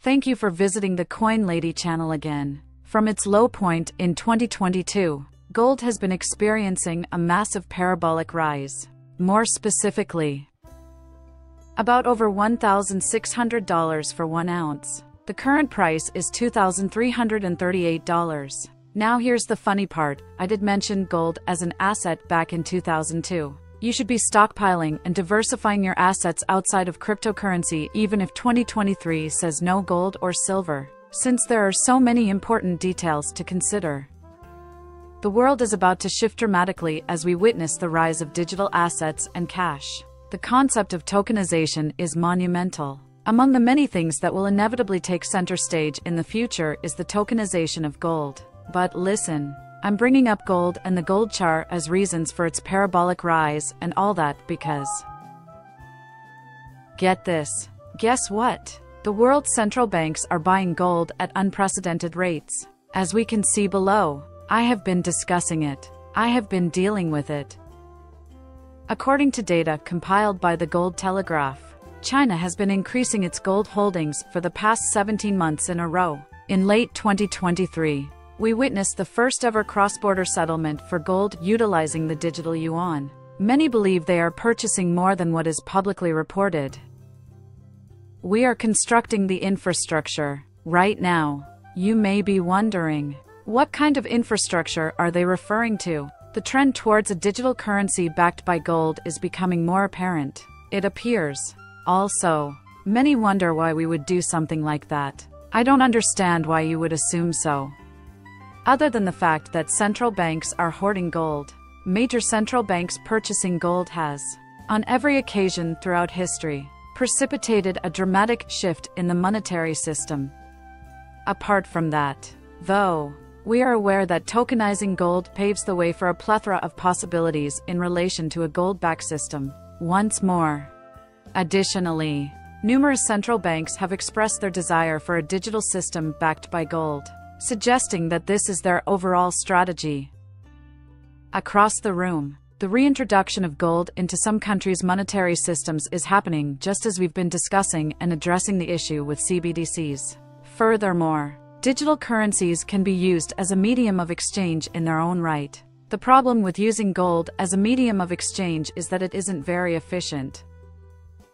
Thank you for visiting the Coin Lady channel again. From its low point in 2022, gold has been experiencing a massive parabolic rise. More specifically, about over $1,600 for 1 ounce. The current price is $2,338. Now here's the funny part, I did mention gold as an asset back in 2002. You should be stockpiling and diversifying your assets outside of cryptocurrency even if 2023 says no gold or silver, since there are so many important details to consider. The world is about to shift dramatically as we witness the rise of digital assets and cash. The concept of tokenization is monumental. Among the many things that will inevitably take center stage in the future is the tokenization of gold. But listen, I'm bringing up gold and the gold chart as reasons for its parabolic rise and all that because... Get this. Guess what? The world's central banks are buying gold at unprecedented rates. As we can see below, I have been discussing it. I have been dealing with it. According to data compiled by the Gold Telegraph, China has been increasing its gold holdings for the past 17 months in a row. In late 2023, we witnessed the first ever cross-border settlement for gold utilizing the digital yuan. Many believe they are purchasing more than what is publicly reported. We are constructing the infrastructure right now. You may be wondering, what kind of infrastructure are they referring to? The trend towards a digital currency backed by gold is becoming more apparent. It appears. Also, many wonder why we would do something like that. I don't understand why you would assume so. Other than the fact that central banks are hoarding gold, major central banks purchasing gold has, on every occasion throughout history, precipitated a dramatic shift in the monetary system. Apart from that, though, we are aware that tokenizing gold paves the way for a plethora of possibilities in relation to a gold-backed system. Once more. Additionally, numerous central banks have expressed their desire for a digital system backed by gold, suggesting that this is their overall strategy. Across the room, the reintroduction of gold into some countries' monetary systems is happening just as we've been discussing and addressing the issue with CBDCs. Furthermore, digital currencies can be used as a medium of exchange in their own right. The problem with using gold as a medium of exchange is that it isn't very efficient.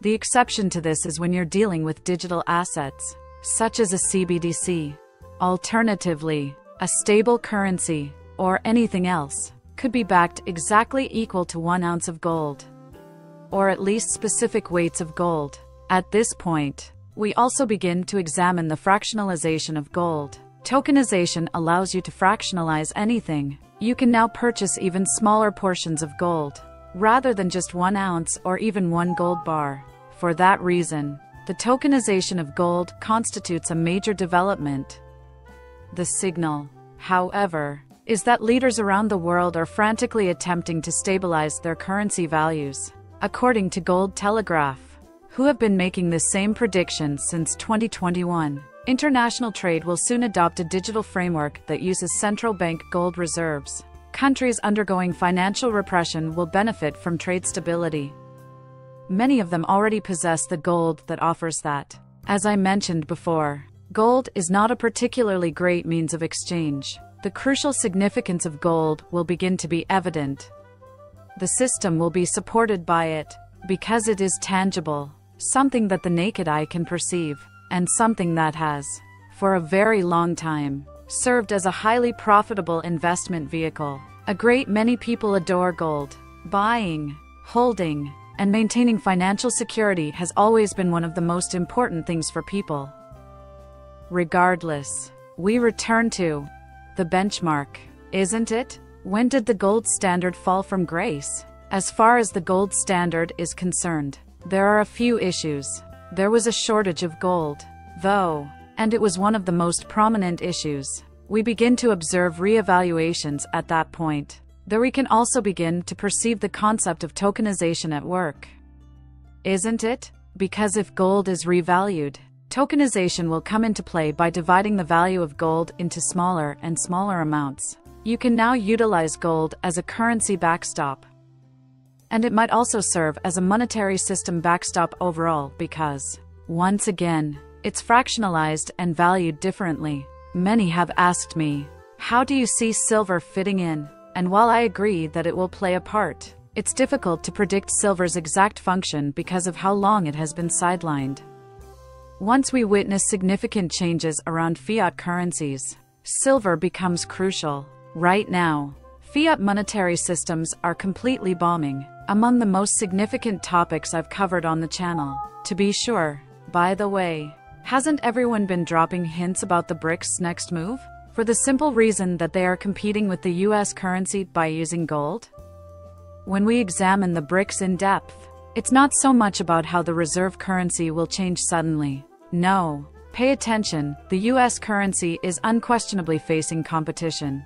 The exception to this is when you're dealing with digital assets, such as a CBDC. Alternatively, a stable currency, or anything else, could be backed exactly equal to 1 ounce of gold, or at least specific weights of gold. At this point, we also begin to examine the fractionalization of gold. Tokenization allows you to fractionalize anything. You can now purchase even smaller portions of gold, rather than just 1 ounce or even 1 gold bar. For that reason, the tokenization of gold constitutes a major development. The signal, however, is that leaders around the world are frantically attempting to stabilize their currency values. According to Gold Telegraph, who have been making the same prediction since 2021, international trade will soon adopt a digital framework that uses central bank gold reserves. Countries undergoing financial repression will benefit from trade stability. Many of them already possess the gold that offers that. As I mentioned before, gold is not a particularly great means of exchange. The crucial significance of gold will begin to be evident. The system will be supported by it, because it is tangible, something that the naked eye can perceive, and something that has, for a very long time, served as a highly profitable investment vehicle. A great many people adore gold. Buying, holding, and maintaining financial security has always been one of the most important things for people. Regardless, we return to the benchmark, isn't it? When did the gold standard fall from grace? As far as the gold standard is concerned, there are a few issues. There was a shortage of gold, though, and it was one of the most prominent issues. We begin to observe re-evaluations at that point, though we can also begin to perceive the concept of tokenization at work. Isn't it? Because if gold is revalued, tokenization will come into play by dividing the value of gold into smaller and smaller amounts. You can now utilize gold as a currency backstop. And it might also serve as a monetary system backstop overall because, once again, It's fractionalized and valued differently. Many have asked me, how do you see silver fitting in? And while I agree that it will play a part, it's difficult to predict silver's exact function because of how long it has been sidelined. Once we witness significant changes around fiat currencies, silver becomes crucial. Right now, fiat monetary systems are completely booming, among the most significant topics I've covered on the channel. To be sure, by the way, hasn't everyone been dropping hints about the BRICS' next move? For the simple reason that they are competing with the US currency by using gold? When we examine the BRICS in depth, it's not so much about how the reserve currency will change suddenly. No, pay attention, the US currency is unquestionably facing competition.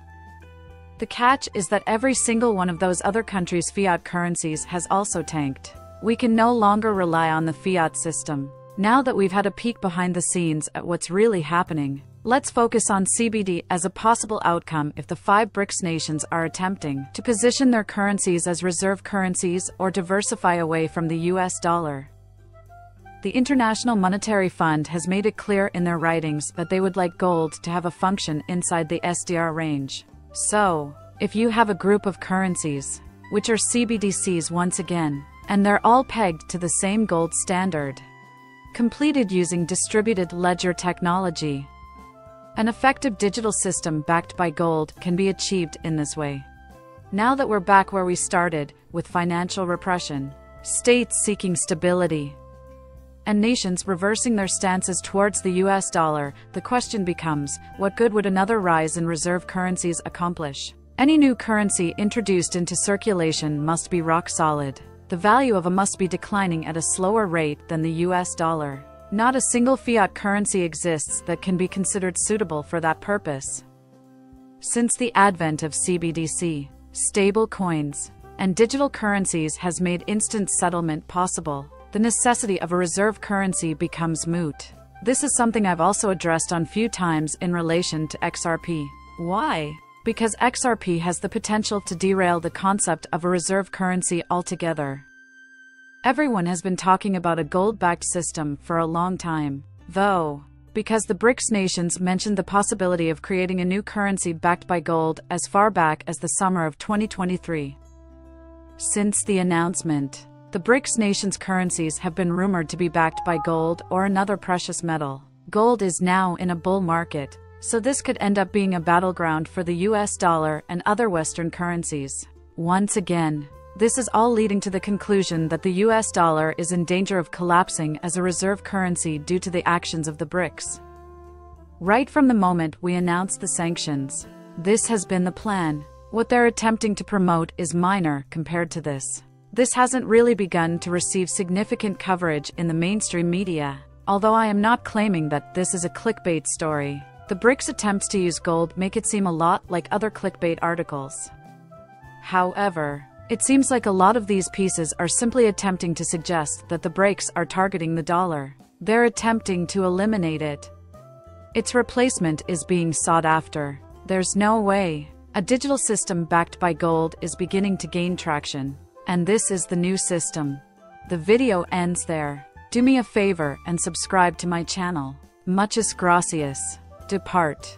The catch is that every single one of those other countries' fiat currencies has also tanked. We can no longer rely on the fiat system. Now that we've had a peek behind the scenes at what's really happening, let's focus on CBD as a possible outcome if the 5 BRICS nations are attempting to position their currencies as reserve currencies or diversify away from the US dollar. The International Monetary Fund has made it clear in their writings that they would like gold to have a function inside the SDR range. So, if you have a group of currencies, which are CBDCs once again, and they're all pegged to the same gold standard, completed using distributed ledger technology, an effective digital system backed by gold can be achieved in this way. Now that we're back where we started, with financial repression, states seeking stability, and nations reversing their stances towards the US dollar, the question becomes, what good would another rise in reserve currencies accomplish? Any new currency introduced into circulation must be rock solid. The value of a must be declining at a slower rate than the US dollar. Not a single fiat currency exists that can be considered suitable for that purpose. Since the advent of CBDC, stable coins, and digital currencies has made instant settlement possible, the necessity of a reserve currency becomes moot. This is something I've also addressed on few times in relation to XRP. Why? Because XRP has the potential to derail the concept of a reserve currency altogether. Everyone has been talking about a gold-backed system for a long time, though, because the BRICS nations mentioned the possibility of creating a new currency backed by gold as far back as the summer of 2023. Since the announcement, the BRICS nations' currencies have been rumored to be backed by gold or another precious metal. Gold is now in a bull market, so this could end up being a battleground for the US dollar and other Western currencies. Once again, this is all leading to the conclusion that the US dollar is in danger of collapsing as a reserve currency due to the actions of the BRICS. Right from the moment we announced the sanctions, this has been the plan. What they're attempting to promote is minor compared to this. This hasn't really begun to receive significant coverage in the mainstream media, although I am not claiming that this is a clickbait story. The BRICS attempts to use gold make it seem a lot like other clickbait articles. However, it seems like a lot of these pieces are simply attempting to suggest that the BRICS are targeting the dollar. They're attempting to eliminate it. Its replacement is being sought after. There's no way. A digital system backed by gold is beginning to gain traction. And this is the new system. The video ends there. Do me a favor and subscribe to my channel. Muchas gracias. Depart.